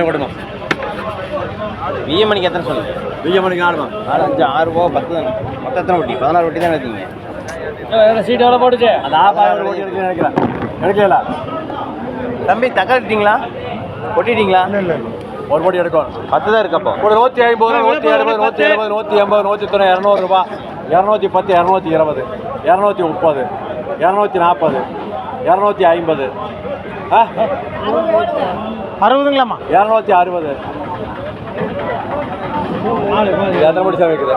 கொடுமா மணிக்கு எத்தனை சொல்லுங்க? மணிக்கு ஆடுமா 4 5 6 ரூபா 10 மொத்தம் எத்தனை வட்டி? 14 வட்டி தான் எடுத்தீங்க. சீட் எவ்வளோ போட்டுச்சு? அந்த ஆப்பாயிரம் ஓட்டி எடுத்து நினைக்கிறேன். எடுக்கல தம்பி தக்காளிட்டீங்களா? கொட்டிட்டீங்களா? இல்லை ஒரு போட்டி எடுக்கும் 10 தான் இருக்கப்போ. ஒரு 150 160 170 180 190 200 210 220 230 240 250 60ங்களாம்மா? 260 எத்தனை போட்டி சார் இருக்குது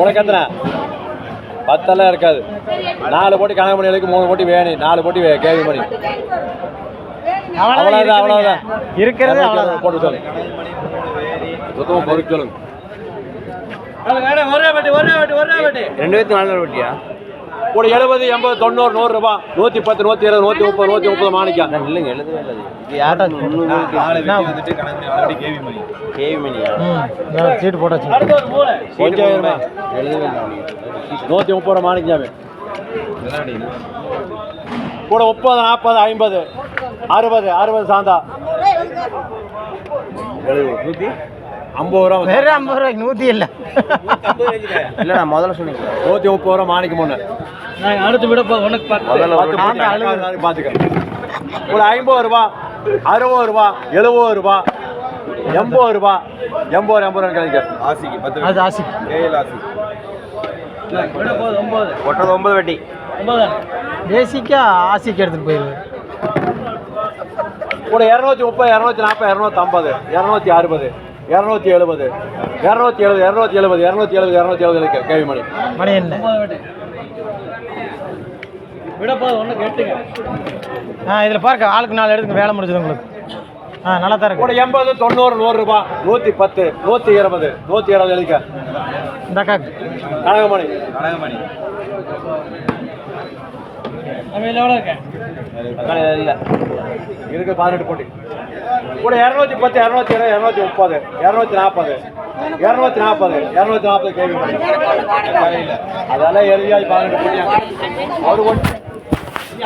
உனக்கு? எத்தனை 10 இருக்காது. 4 போட்டி கணக்கு மணி எடுக்கு 3 போட்டி வேணும். 4 போட்டி கேள்வி மணி அவ்வளோதான் அவ்வளோதான் இருக்கிறது போட்டு சொல்லு சுத்தமாக பொறுக்கு சொல்லுங்க. 2400 வட்டியா? ஒரு 70 80 90 100 ரூபா 110 120 130 130 மாணிக்கா இல்லைங்க எழுதவே இல்லை. இது யார்ட்டா கேவி மணியா? சீட்டு போட்டாச்சு. கொஞ்சம் எழுதவே இல்லை. 130 ரூபா மாணிக்காமே கூட 30 40 50 60 60 சாந்தா 150 ரூபா வேற 50 ரூபாய்க்கு 100 இல்லை. இல்லை நான் முதல்ல சொன்னீங்க 130 ரூபா மாணிக்க முன்ன அடுத்து விட உனக்கு பார்த்துக்கிறேன். ஒரு 50 ரூபா 60 ரூபா 70 ரூபா 80 ரூபா 80 கிடைக்க ஆசிக்கு 10 ஆசிக்கு ஒட்டது 9 வட்டி பேசிக்கா ஆசிக்கு எடுத்துட்டு போயிடுவேன். கூட 230 240 250 260 270 270 கேள்வி மணி மணி என்ன விடப்போ ஒன்று கேட்டுங்க. இதில் பார்க்க ஆளுக்கு 4 எடுத்துங்க வேலை முடிஞ்சது உங்களுக்கு. நல்லா தான் இருக்கு. கூட 80 90 100 ரூபா 110 120 120 எழுதிக்க. இந்த காக்கு கனகமணி இல்லை இருக்கு 18 போட்டி. கூட 210 220 230 240 240 கேள்வி மணி அதெல்லாம் எழுதியாச்சு 18 போட்டி.